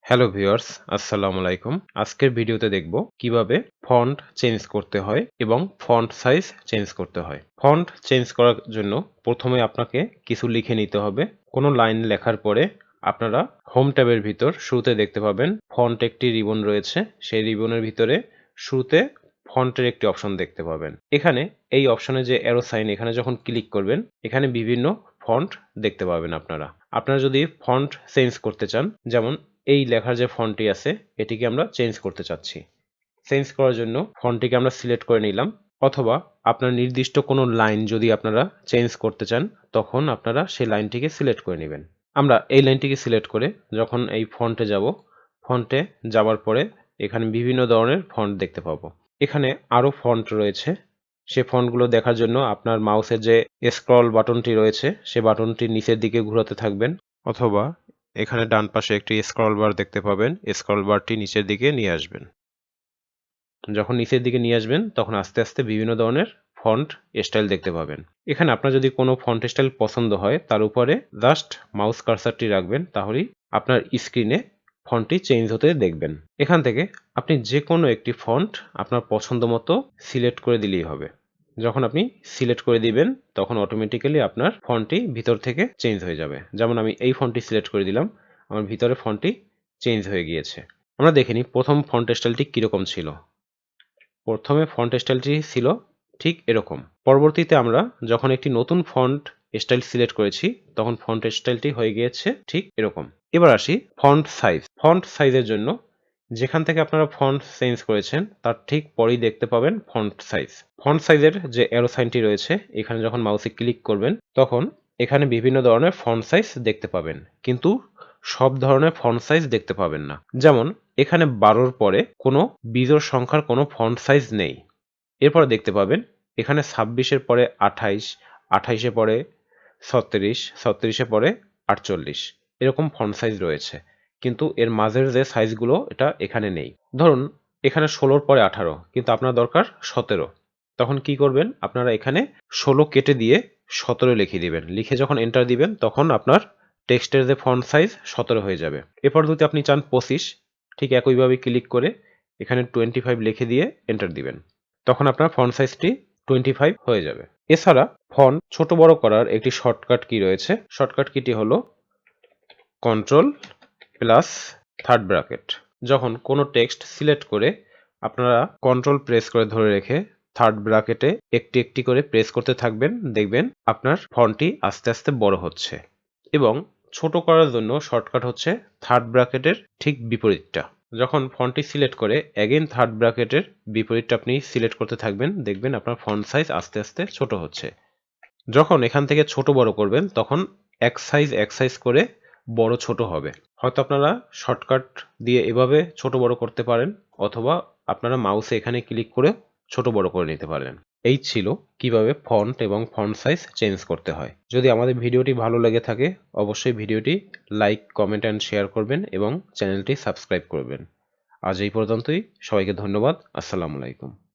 Hello viewers, আসসালামু আলাইকুম। আজকের ভিডিওতে দেখব কিভাবে ফন্ট চেঞ্জ করতে হয় এবং ফন্ট সাইজ চেঞ্জ করতে হয়। ফন্ট চেঞ্জ করার জন্য প্রথমে আপনাকে কিছু লিখে নিতে হবে। কোনো লাইন লেখার পরে আপনারা হোম ট্যাবের ভিতর শুরুতে দেখতে পাবেন ফন্ট একটি রিবন রয়েছে। সেই রিবনের ভিতরে শুরুতে ফন্টের একটি অপশন দেখতে পাবেন। এখানে এই অপশনে যে অ্যারো সাইন এখানে যখন ক্লিক করবেন এখানে বিভিন্ন ফন্ট দেখতে পাবেন আপনারা। আপনারা যদি ফন্ট চেঞ্জ করতে চান, যেমন এই লেখার যে ফন্টটি আছে এটিকে আমরা চেঞ্জ করতে চাচ্ছি। চেঞ্জ করার জন্য ফন্টটিকে আমরা সিলেক্ট করে নিলাম, অথবা আপনার নির্দিষ্ট কোনো লাইন যদি আপনারা চেঞ্জ করতে চান তখন আপনারা সেই লাইনটিকে সিলেক্ট করে নেবেন। আমরা এই লাইনটিকে সিলেক্ট করে যখন এই ফন্টে যাব, ফন্টে যাওয়ার পরে এখানে বিভিন্ন ধরনের ফন্ট দেখতে পাবো। এখানে আরও ফন্ট রয়েছে। সে ফন্টগুলো দেখার জন্য আপনার মাউসের যে স্ক্রল বাটনটি রয়েছে সে বাটনটি নিচের দিকে ঘোরাতে থাকবেন, অথবা এখানে ডান পাশে একটি স্ক্রল বার দেখতে পাবেন। স্ক্রল বারটি নিচের দিকে নিয়ে আসবেন। যখন নিচের দিকে নিয়ে আসবেন তখন আস্তে আস্তে বিভিন্ন ধরনের ফন্ট স্টাইল দেখতে পাবেন। এখানে আপনার যদি কোনো ফন্ট স্টাইল পছন্দ হয় তার উপরে জাস্ট মাউস কার্সারটি রাখবেন, তাহলেই আপনার স্ক্রিনে ফন্টটি চেঞ্জ হতে দেখবেন। এখান থেকে আপনি যে কোনো একটি ফন্ট আপনার পছন্দ মতো সিলেক্ট করে দিলেই হবে। যখন আপনি সিলেক্ট করে দিবেন তখন অটোমেটিক্যালি আপনার ফন্টটি ভিতর থেকে চেঞ্জ হয়ে যাবে। যেমন আমি এই ফন্টটি সিলেক্ট করে দিলাম, আমার ভিতরে ফন্টটি চেঞ্জ হয়ে গিয়েছে। আমরা দেখে নিই প্রথম ফন্ট স্টাইলটি কীরকম ছিল। প্রথমে ফন্ট স্টাইলটি ছিল ঠিক এরকম। পরবর্তীতে আমরা যখন একটি নতুন ফন্ট স্টাইল সিলেক্ট করেছি তখন ফন্ট স্টাইলটি হয়ে গিয়েছে ঠিক এরকম। এবার আসি ফন্ট সাইজ। ফন্ট সাইজের জন্য যেখান থেকে আপনারা ফন্ট চেঞ্জ করেছেন তার ঠিক পরেই দেখতে পাবেন ফন্ট সাইজ। ফন্ট সাইজের যে অ্যারো সাইনটি রয়েছে এখানে যখন মাউসে ক্লিক করবেন তখন এখানে বিভিন্ন ধরনের ফন্ট সাইজ দেখতে পাবেন, কিন্তু সব ধরনের ফন্ট সাইজ দেখতে পাবেন না। যেমন এখানে 12-র পরে কোনো বিজোড় সংখ্যার কোনো ফন্ট সাইজ নেই। এরপরে দেখতে পাবেন এখানে 26-এর পরে 28, 28-এ পরে 36, 36-এ পরে 48 এরকম ফন্ট সাইজ রয়েছে, কিন্তু এর মাঝের যে সাইজগুলো এটা এখানে নেই। ধরুন এখানে 16-র পরে 18, কিন্তু আপনার দরকার 17। তখন কি করবেন, আপনারা এখানে 16 কেটে দিয়ে 17 লিখে দিবেন। লিখে যখন এন্টার দিবেন তখন আপনার টেক্সটের যে ফন্ট সাইজ 17 হয়ে যাবে। এরপর যদি আপনি চান 25, ঠিক একইভাবে ক্লিক করে এখানে 25 লিখে দিয়ে এন্টার দিবেন। তখন আপনার ফন্ট সাইজটি 25 হয়ে যাবে। এছাড়া ফন্ট ছোট বড় করার একটি শর্টকাট কি রয়েছে। শর্টকাট কিটি হলো কন্ট্রোল প্লাস থার্ড ব্র্যাকেট। যখন কোনো টেক্সট সিলেক্ট করে আপনারা কন্ট্রোল প্রেস করে ধরে রেখে থার্ড ব্র্যাকেটে একটি একটি করে প্রেস করতে থাকবেন, দেখবেন আপনার ফন্টটি আস্তে আস্তে বড় হচ্ছে। এবং ছোট করার জন্য শর্টকাট হচ্ছে থার্ড ব্র্যাকেটের ঠিক বিপরীতটা। যখন ফন্টটি সিলেক্ট করে অ্যাগেন থার্ড ব্র্যাকেটের বিপরীতটা আপনি সিলেক্ট করতে থাকবেন, দেখবেন আপনার ফন্ট সাইজ আস্তে আস্তে ছোট হচ্ছে। যখন এখান থেকে ছোট বড় করবেন তখন এক সাইজ করে বড় ছোট হবে। হয়তো আপনারা শর্টকাট দিয়ে এভাবে ছোট বড় করতে পারেন, অথবা আপনারা মাউসে এখানে ক্লিক করে ছোট বড় করে নিতে পারেন। এই ছিল কিভাবে ফন্ট এবং ফন্ট সাইজ চেঞ্জ করতে হয়। যদি আমাদের ভিডিওটি ভালো লেগে থাকে অবশ্যই ভিডিওটি লাইক, কমেন্ট অ্যান্ড শেয়ার করবেন এবং চ্যানেলটি সাবস্ক্রাইব করবেন। আজ এই পর্যন্তই। সবাইকে ধন্যবাদ। আসসালামু আলাইকুম।